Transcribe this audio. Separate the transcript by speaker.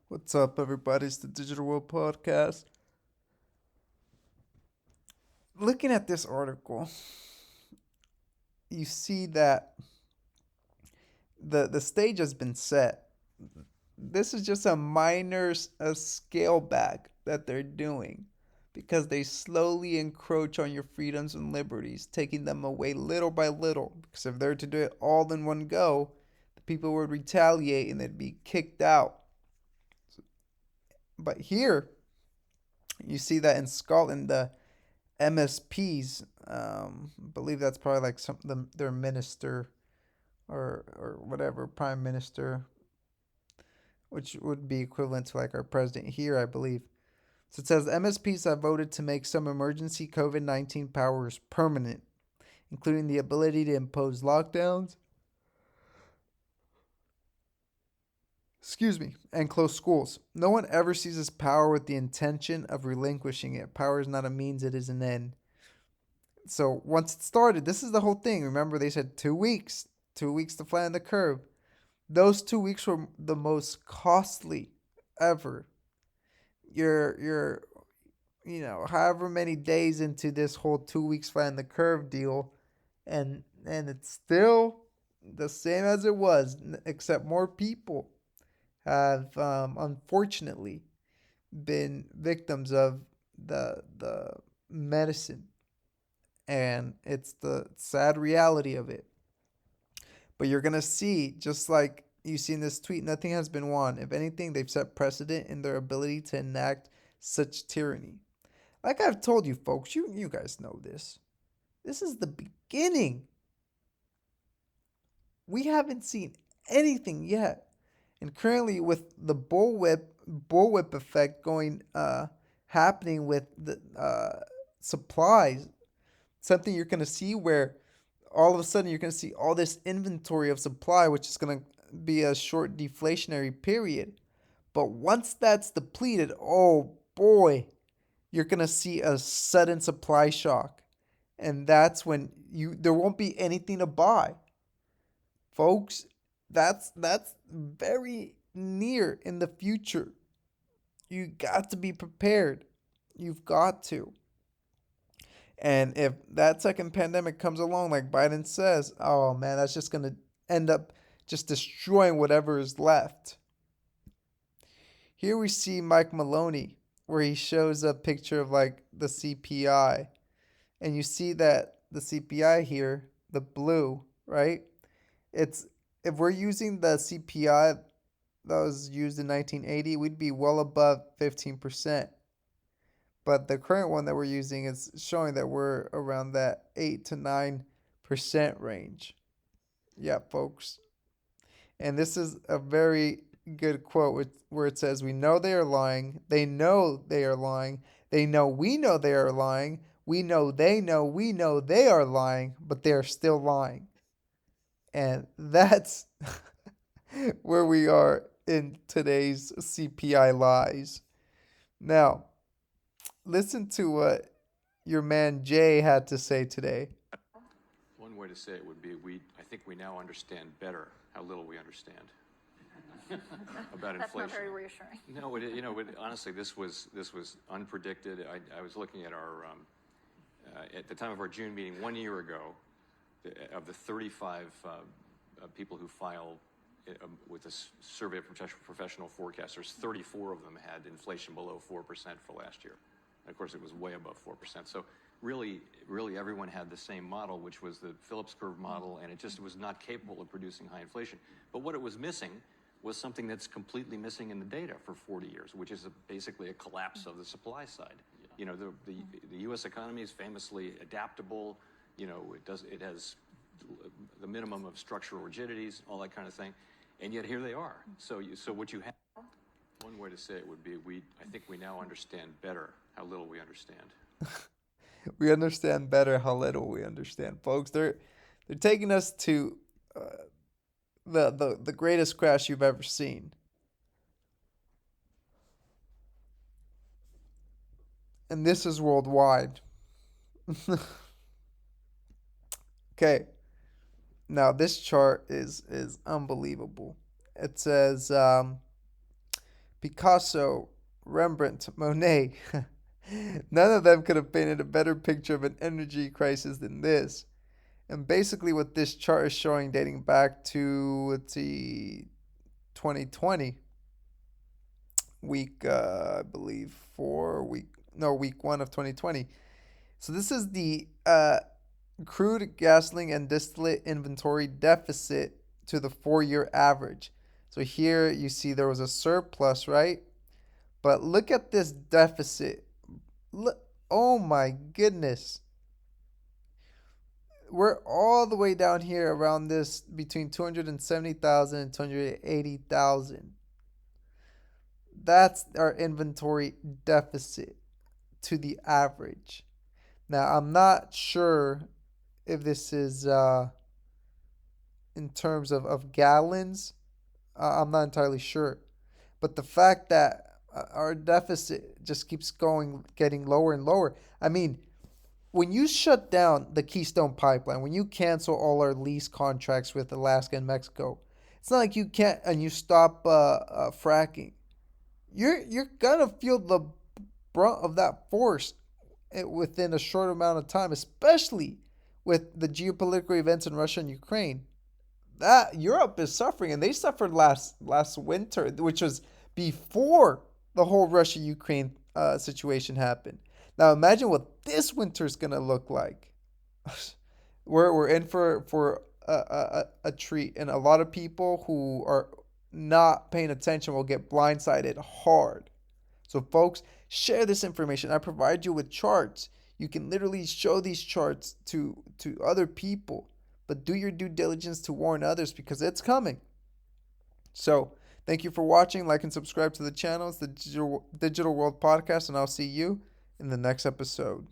Speaker 1: What's up, everybody? It's the Digital World Podcast. Looking at this article, you see that the stage has been set. This is just a minor scale back that they're doing because they slowly encroach on your freedoms and liberties, taking them away little by little. Because if they're to do it all in one go, the people would retaliate and they'd be kicked out. But here, you see that in Scotland, the MSPs. I believe that's probably like their minister or whatever prime minister, which would be equivalent to like our president here, I believe. So it says MSPs have voted to make some emergency COVID-19 powers permanent, including the ability to impose lockdowns, and close schools. No one ever seizes power with the intention of relinquishing it. Power is not a means, it is an end. So once it started, this is the whole thing. Remember, they said 2 weeks, 2 weeks to flatten the curve. Those 2 weeks were the most costly ever. You're however many days into this whole 2 weeks flatten the curve deal, and it's still the same as it was, except more people have unfortunately been victims of the medicine, and it's the sad reality of it. But you're gonna see, just like you see in this tweet, nothing has been won. If anything, they've set precedent in their ability to enact such tyranny. Like I've told you folks, you guys know this. This is the beginning. We haven't seen anything yet. And currently with the bullwhip effect going happening with the supplies, something you're gonna see where all of a sudden you're going to see all this inventory of supply, which is going to be a short deflationary period. But once that's depleted, oh boy, you're going to see a sudden supply shock. And that's when there won't be anything to buy. Folks, that's very near in the future. You got to be prepared. You've got to. And if that second pandemic comes along, like Biden says, oh man, that's just going to end up just destroying whatever is left. Here we see Mike Maloney, where he shows a picture of like the CPI. And you see that the CPI here, the blue, right? It's If we're using the CPI that was used in 1980, we'd be well above 15%. But the current one that we're using is showing that we're around that 8 to 9% range. Yeah, folks. And this is a very good quote where it says, "We know they are lying. They know they are lying. They know they are lying. We know we know they are lying, but they are still lying." And that's where we are in today's CPI lies. Now, listen to what your man Jay had to say today.
Speaker 2: One way to say it would be I think we now understand better how little we understand about inflation.
Speaker 3: That's not very reassuring.
Speaker 2: No, honestly, this was unpredicted. I was looking at our at the time of our June meeting 1 year ago, of the 35 people who filed with a survey of professional forecasters, 34 of them had inflation below 4% for last year. And of course, it was way above 4%. So really everyone had the same model, which was the Phillips curve model, and it just was not capable of producing high inflation. But what it was missing was something that's completely missing in the data for 40 years, which is basically a collapse of the supply side. Yeah. You know, the U.S. economy is famously adaptable. You know, it has the minimum of structural rigidities, all that kind of thing, and yet here they are. So what you have. One way to say it would be I think we now understand better how little we understand.
Speaker 1: We understand better how little we understand, folks. They're taking us to the greatest crash you've ever seen. And this is worldwide. Okay. Now this chart is unbelievable. It says Picasso, Rembrandt, Monet. None of them could have painted a better picture of an energy crisis than this. And basically, what this chart is showing, dating back to, let's see, 2020, I believe, week one of 2020. So this is the crude gasoline and distillate inventory deficit to the 4 year average. So here you see there was a surplus, right? But look at this deficit. Look, oh my goodness. We're all the way down here around this between 270,000 and 280,000. That's our inventory deficit to the average. Now, I'm not sure if this is in terms of gallons. I'm not entirely sure. But the fact that our deficit just keeps getting lower and lower. I mean, when you shut down the Keystone Pipeline, when you cancel all our lease contracts with Alaska and Mexico, it's not like you can't and you stop fracking. You're gonna feel the brunt of that force within a short amount of time, especially with the geopolitical events in Russia and Ukraine. That Europe is suffering, and they suffered last winter, which was before the whole Russia Ukraine situation happened. Now imagine what this winter is gonna look like. We're in for a treat, and a lot of people who are not paying attention will get blindsided hard. So, folks, share this information. I provide you with charts. You can literally show these charts to other people, but do your due diligence to warn others because it's coming. So, thank you for watching. Like and subscribe to the channel. It's the Digital World Podcast, and I'll see you in the next episode.